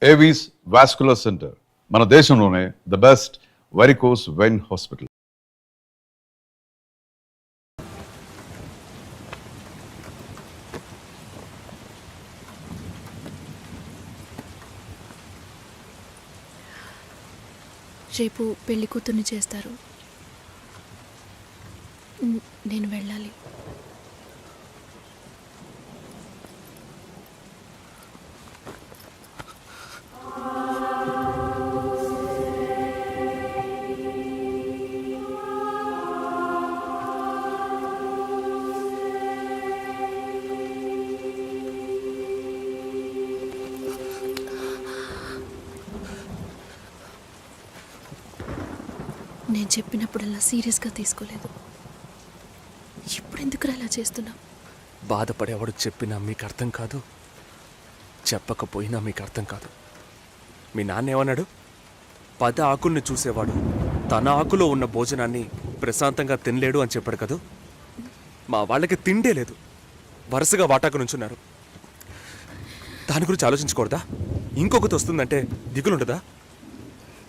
Avis vascular centre మన దేశంలోనే the best varicose vein hospital. రేపు పెళ్లి కూతుర్ని చేస్తారు. నేను వెళ్ళాలి. నేను చెప్పినప్పుడల్లా సీరియస్గా తీసుకోలేదు. ఇప్పుడు ఎందుకు అలా చేస్తున్నావు? బాధపడేవాడు చెప్పినా మీకు అర్థం కాదు, చెప్పకపోయినా మీకు అర్థం కాదు. మీ నాన్న ఏమన్నాడు? 10 ఆకుల్ని చూసేవాడు తన ఆకులో ఉన్న భోజనాన్ని ప్రశాంతంగా తినలేడు అని చెప్పాడు కదా. మా వాళ్ళకి తిండే లేదు, వరుసగా వాటాకు నుంచున్నారు. దాని గురించి ఆలోచించకూడదా? ఇంకొకటి వస్తుందంటే దిగులుండదా?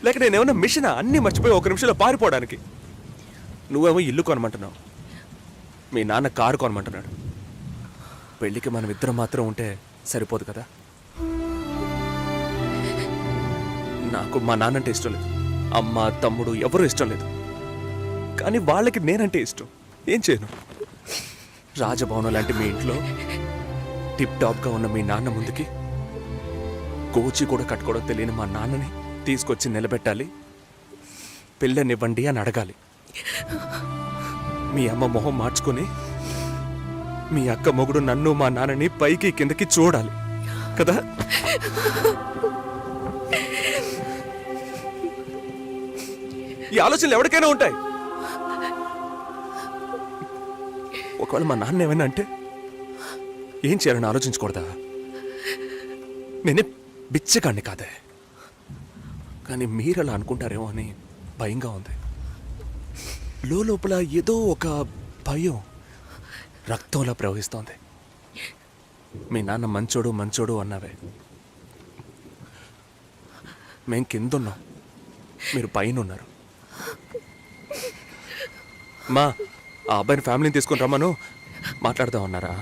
లేక నేనేమన్నా మిషనా అన్నీ మర్చిపోయి 1 నిమిషంలో పారిపోవడానికి? నువ్వేమో ఇల్లు కొనమంటున్నావు, మీ నాన్న కారు కొనమంటున్నాడు. పెళ్ళికి మనం ఇద్దరం మాత్రం ఉంటే సరిపోదు కదా. నాకు మా నాన్నంటే ఇష్టం లేదు, అమ్మ తమ్ముడు ఎవరూ ఇష్టం లేదు. కానీ వాళ్ళకి నేనంటే ఇష్టం. ఏం చేయను? రాజభవనం లాంటి మీ ఇంట్లో టిప్ టాప్గా ఉన్న మీ నాన్న ముందుకి కోచి కూడా కట్టుకోవడం తెలియని మా నాన్నని తీసుకొచ్చి నిలబెట్టాలి. పిల్లనివ్వండి అని అడగాలి. మీ అమ్మ మొహం మార్చుకొని మీ అక్క మొగుడు నన్ను మా నాన్నని పైకి కిందకి చూడాలి కదా. ఈ ఆలోచనలు ఎవరికైనా ఉంటాయి. ఒకవేళ మా నాన్న ఏమైనా అంటే ఏం చేయాలని ఆలోచించకూడదా? నేనే బిచ్చగాడిని కాదే, కానీ మీరు అలా అనుకుంటారేమో అని భయంగా ఉంది. లోపల ఏదో ఒక భయం రక్తంలా ప్రవహిస్తోంది. మీ నాన్న మంచోడు మంచోడు అన్నావే, మేం కిందున్నాం, మీరు పైన ఉన్నారు. మా ఆ అబ్బాయిని ఫ్యామిలీని తీసుకొని రమ్మను, మాట్లాడదామన్నారా?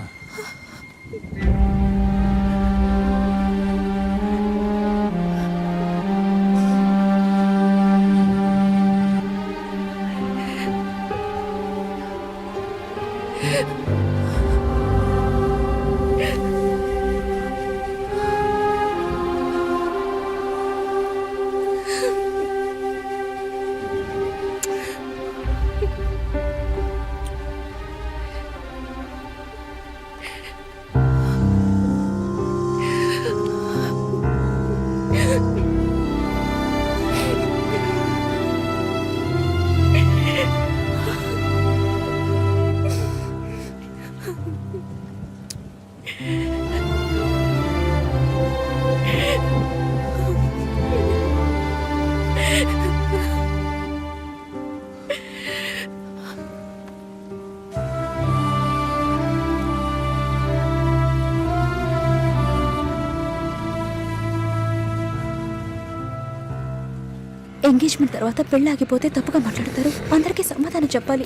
ఎంగేజ్మెంట్ తర్వాత పెళ్లి ఆగిపోతే తప్పుగా మాట్లాడతారు. అందరికీ సమాధానం చెప్పాలి.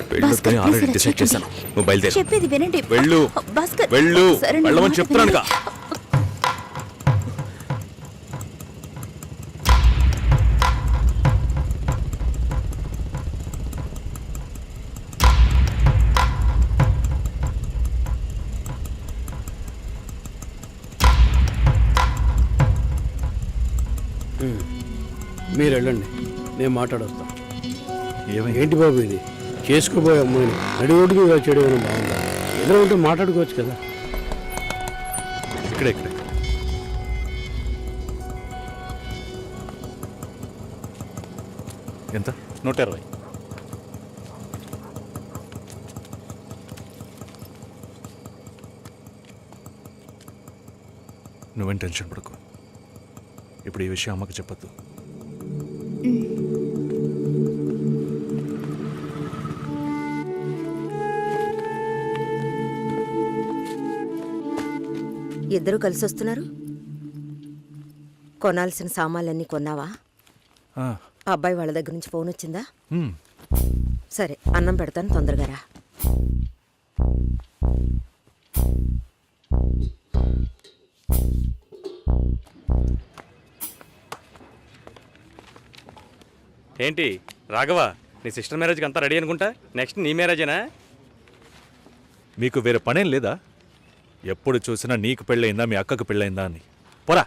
చెప్పేది వినండి. చెప్తున్నానుగా. మీరు వెళ్ళండి, నేను మాట్లాడొస్తా. ఏంటి బాబు ఇది? చేసుకోబోయే అమ్మాయిని నడి రోడ్డుకి వచ్చేయడం ఏమైనా బాగుందా? ఏదో ఉంటే మాట్లాడుకోవచ్చు కదా. ఇక్కడే ఎంత? 120. నువ్వేం టెన్షన్ పడకు. ఇప్పుడు ఈ విషయం అమ్మకి చెప్పొద్దు. ఇద్దరు కలిసి వస్తున్నారు? కొనాల్సిన సామాన్లన్నీ కొన్నావా? ఆ, అబ్బాయి వాళ్ళ దగ్గర నుంచి ఫోన్ వచ్చిందా? మ్, సరే, అన్నం పెడతాను, తొందరగా రా. ఏంటి రాఘవ, నీ సిస్టర్ మ్యారేజ్కి అంతా రెడీ అనుకుంటా. నెక్స్ట్ నీ మ్యారేజేనా? మీకు వేరే పనేం లేదా? ఎప్పుడు చూసినా నీకు పెళ్ళయిందా మీ అక్కకు పెళ్ళయిందా అని. పోరా.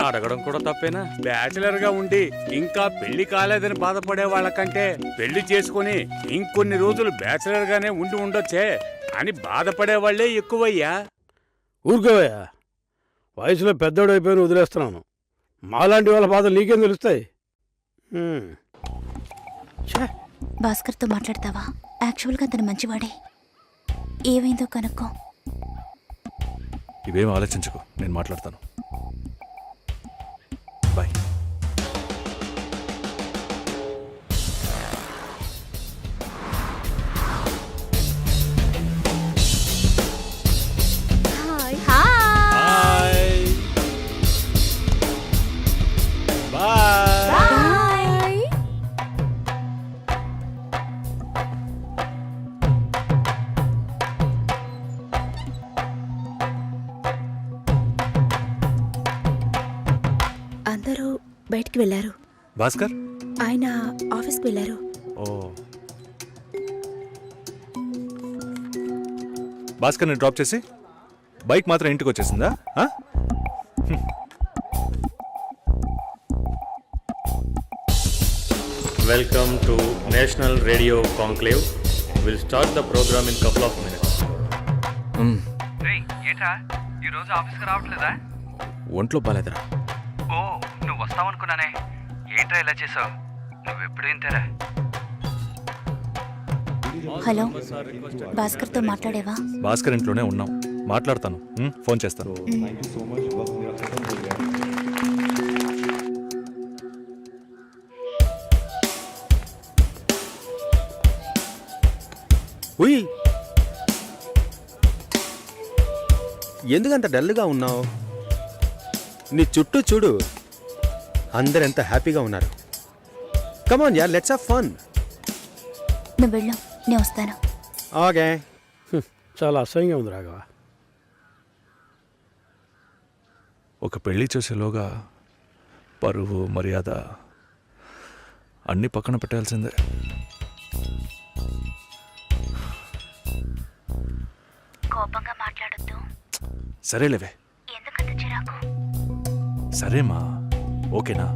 అడగడం కూడా తప్పేనా? బ్యాచిలర్ గా ఉండి ఇంకా పెళ్లి కాలేదని బాధపడే వాళ్ళకంటే పెళ్లి చేసుకుని ఇంకొన్ని రోజులు బ్యాచిలర్ గానే ఉండి ఉండొచ్చే అని బాధపడే వాళ్ళే ఎక్కువయ్యా. ఊరుకోవయ్యా, వయసులో పెద్దోడు అయిపోయిన వదిలేస్తున్నాను. మాలాంటి వాళ్ళ బాధలు నీకేం తెలుస్తాయి? ఛే, భాస్కర్తో మాట్లాడతావా? యాక్చువల్గా అతను మంచివాడే. ఏమైందో కనుక్కో. ఇవేం ఆలోచించకు, నేను మాట్లాడతాను. Bye. Hi. Bye. Bye. Hi. అందరూ బయటికి వెళ్ళారు. భాస్కర్. ఆయన ఆఫీస్కి వెళ్ళారు. ఓ, భాస్కర్ని డ్రాప్ చేసి బైక్ మాత్రం ఇంటికి వచ్చేసిందా? ఆ? Welcome to national radio conclave. Will start the programme in couple of minutes. ఏంట్రా ఈరోజు ఆఫీస్కి రావట్లేదా? ఒంట్లో బాలేదురా. ఓ, నువ్వు వస్తావనుకున్నానే. ఏంట్రా ఇలా చేసావు? నువ్వెప్పుడు ఇంతేరా? హలో, భాస్కర్తో మాట్లాడేవా? భాస్కర్ ఇంట్లోనే ఉన్నాం, మాట్లాడతాను. ఫోన్ చేస్తాను. ఉయ్, ఎందుకంత డల్గా ఉన్నావు? నీ చుట్టూ చూడు, అందరెంత హ్యాపీగా ఉన్నారు. Come on yeah, let's have fun. నువ్వు వెళ్ళు, నేను వస్తాను. ఓకే. చాలా అసహ్యంగా ఉంది రాఘవ. ఒక పెళ్లి చేసేలోగా పరువు మర్యాద అన్నీ పక్కన పెట్టాల్సిందే. కోపంగా మాట్లాడొద్దు. సరేలేవే. ఎందుకంత చిరాకు? సరేమా, ఓకేనా?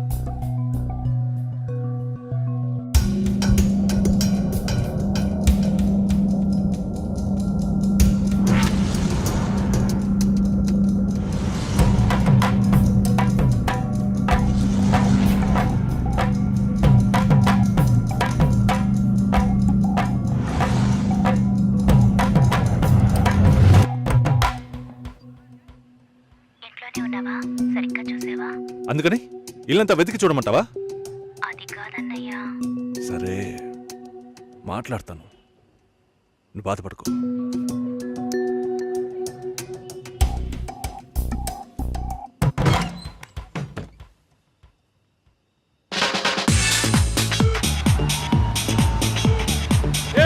ఇంట్లోనే ఉన్నావా? సరిగ్గా చూసావా? అందుకని ఇల్లంతా వెతికి చూడమంటావా? అది కాదన్నయ్యా. సరే, మాట్లాడతాను, నువ్వు బాధపడుకో.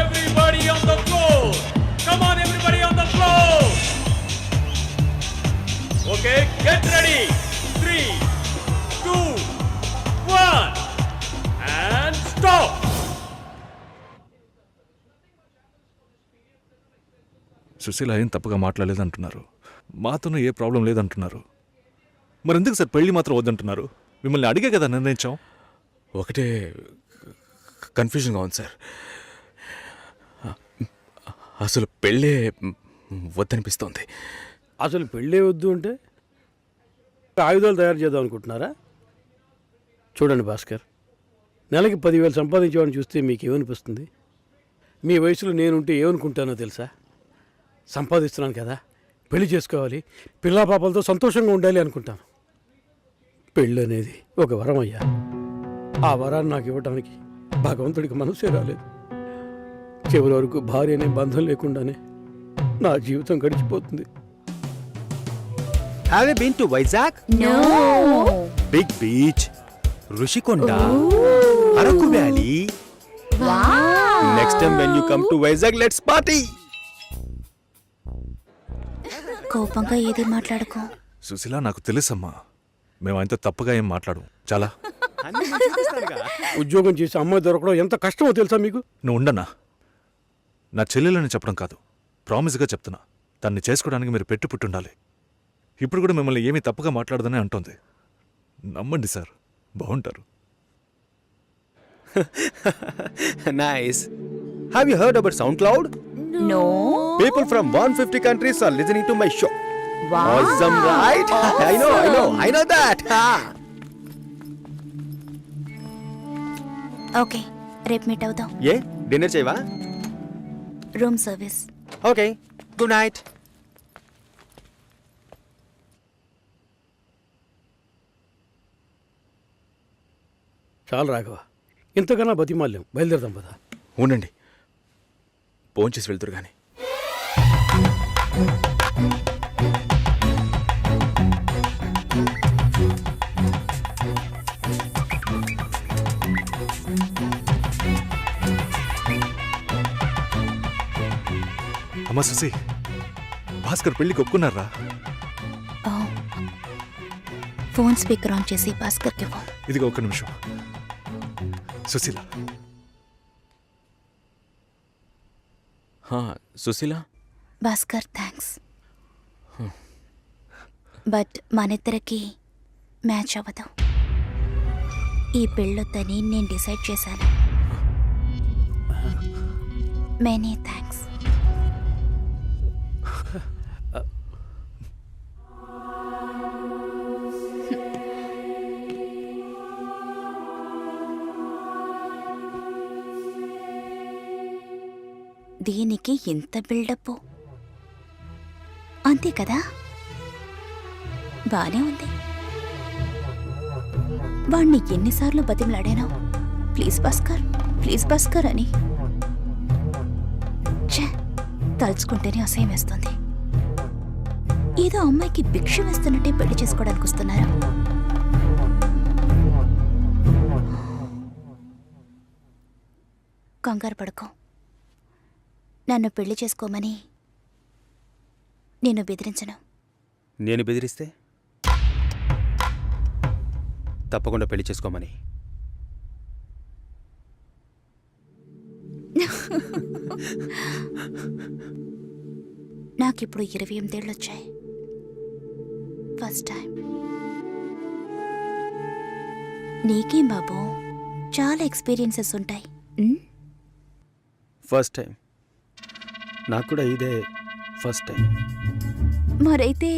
Everybody on the floor. Come on, everybody on the floor. Okay, get ready. 3, 2, 1, and stop. Susheela ఏం తప్పుగా మాట్లాడలేదంటున్నారు, మాతోనూ ఏ ప్రాబ్లం లేదంటున్నారు. మరి ఎందుకు సార్ పెళ్లి మాత్రం వద్దంటున్నారు? మిమ్మల్ని అడిగే కదా నిర్ణయించాం. ఒకటే కన్ఫ్యూజన్గా ఉంది సార్. అసలు పెళ్ళే వద్దనిపిస్తోంది. అసలు పెళ్ళే వద్దు అంటే ఆయుధాలు తయారు చేద్దాం అనుకుంటున్నారా? చూడండి భాస్కర్, నెలకి 10,000 సంపాదించేవాడిని చూస్తే మీకేమనిపిస్తుంది? మీ వయసులో నేనుంటే ఏమనుకుంటానో తెలుసా? సంపాదిస్తున్నాను కదా, పెళ్లి చేసుకోవాలి, పిల్లా పాపలతో సంతోషంగా ఉండాలి అనుకుంటాను. పెళ్ళి అనేది ఒక వరం అయ్యా. ఆ వరాన్ని నాకు ఇవ్వడానికి భగవంతుడికి మనసే రాలేదు. చివరి వరకు భార్య అనే బంధం లేకుండానే నా జీవితం గడిచిపోతుంది. Have you been to Vizag? No. Big beach, Rushikonda, Araku Valley. Wow. Next time when you come to Vizag, let's party. కోపంగా ఏది మాట్లాడుకో. సుశీల నాకు తెలుసమ్మా, మేము ఆయనతో తప్పుగా ఏం మాట్లాడు. చాలా ఉద్యోగం చేసి అమ్మాయి దొరకడం ఎంత కష్టమో తెలుసా మీకు? నువ్వు ఉండనా? నా చెల్లెలని చెప్పడం కాదు, ప్రామిస్గా చెప్తున్నా, తన్ని చేసుకోవడానికి మీరు పెట్టి పుట్టుండాలి. ఇప్పుడు కూడా మిమ్మల్ని ఏమీ తప్పుగా మాట్లాడదని అంటోంది. నమ్మండి సార్, బాగుంటారు. Nice. Have you heard about SoundCloud? No. People from 150 countries are listening to my show. Wow. Awesome, right? I know that. Okay, రేపు మీట్ అవుదాం. ఏ డిన్నర్ చేయవా? Room service. Okay, good night. చాలు రాఘవ, ఇంతకన్నా బతిమాల్యం. బయలుదేరదాం పదా. ఉండండి, భోంచేసి వెళ్తురు కానీ. అమ్మా సుశీ, భాస్కర్ పెళ్ళికి ఒప్పుకున్నారా? ఫోన్ స్పీకర్ ఆన్ చేసి భాస్కర్కి ఫోన్. ఇదిగో ఒక్క నిమిషం. సుశీల, సుశీల, భాస్కర్ థ్యాంక్స్, బట్ మనిద్దరికి మ్యాచ్ అవ్వదు. ఈ పెళ్ళొద్దని నేను డిసైడ్ చేశాను. Many thanks. దీనికి ఇంత బిల్డప్ అంతే కదా? బానే ఉంది. వాణ్ణి ఎన్నిసార్లు బతిమలాడాను, ప్లీజ్ భాస్కర్, ప్లీజ్ భాస్కర్ అని. ఛే, తలుచుకుంటేనే అసహ్యం వేస్తుంది. ఏదో అమ్మాయికి భిక్ష వేస్తున్నట్టే పెళ్లి చేసుకోవడానికి వస్తున్నారా? కంగారు పడుకో. నన్ను పెళ్లి చేసుకోమని నేను బెదిరించను. నేను బెదిరిస్తే తప్పకుండా పెళ్లి చేసుకోమని. నాకిప్పుడు 28 ఏళ్ళు వచ్చాయి. First time. నీకేం బాబు, చాలా ఎక్స్పీరియన్సెస్ ఉంటాయి. First time. నాకు కూడా ఇదే ఫస్ట్ టైం. మరైతే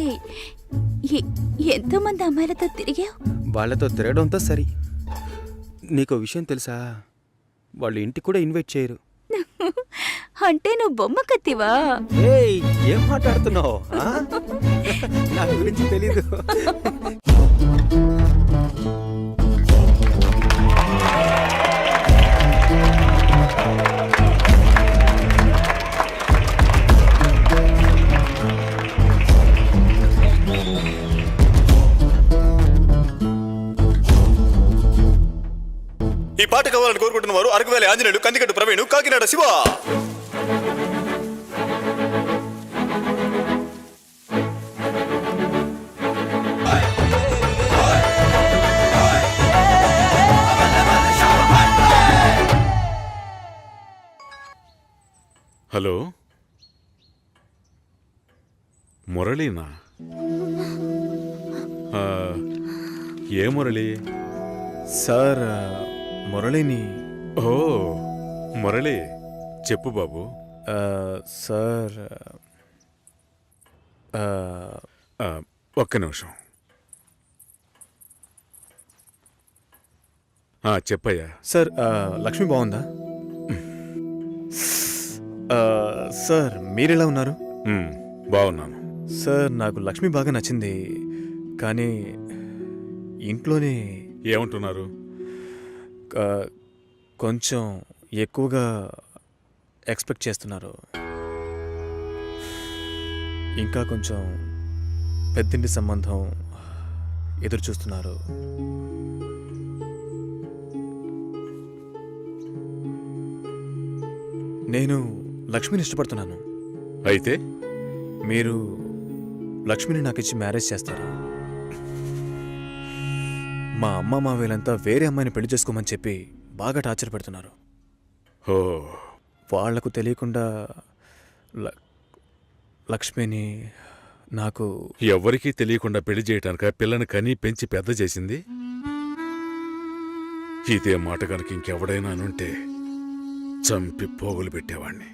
ఎంతోమంది అమ్మాయిలతో తిరిగావు? వాళ్ళతో తిరగడంతో సరి. నీకో విషయం తెలుసా, వాళ్ళు ఇంటికి కూడా ఇన్వైట్ చేయరు. అంటే నువ్వు బొమ్మ కత్తివా? ఏయ్, ఏం మాట్లాడుతున్నావు? నా గురించి తెలీదు. ఈ పాట కావాలని కోరుకుంటున్న వారు అరకువేలి ఆంజనేయులు, కందికట్టు ప్రవీణ్, కాకినాడ శివ. హలో, మురళీనా? ఏ మురళి? సార్, మురళిని. ఓ మురళి, చెప్పు బాబు. సార్, ఒక్క నిమిషం. చెప్పయ్యా. సార్, లక్ష్మి బాగుందా? సార్, మీరెలా ఉన్నారు? బాగున్నాను సార్. నాకు లక్ష్మి బాగా నచ్చింది, కానీ ఇంట్లోనే ఏమంటున్నారు? కొంచెం ఎక్కువగా ఎక్స్పెక్ట్ చేస్తున్నారు. ఇంకా కొంచెం పెద్దింటి సంబంధం ఎదురు చూస్తున్నారు. నేను లక్ష్మిని ఇష్టపడుతున్నాను. అయితే మీరు లక్ష్మిని నాకు ఇచ్చి మ్యారేజ్ చేస్తారా? మా అమ్మ మా వీళ్ళంతా వేరే అమ్మాయిని పెళ్లి చేసుకోమని చెప్పి బాగా టార్చర్ పెడుతున్నారు. ఓ వాళ్లకు తెలియకుండా లక్ష్మిని నాకు ఎవ్వరికీ తెలియకుండా పెళ్లి చేయటానిక పిల్లని కని పెంచి పెద్ద చేసింది? ఇదే మాట కనుక ఇంకెవడైనా అనుంటే చంపి పోగులు పెట్టేవాణ్ణి.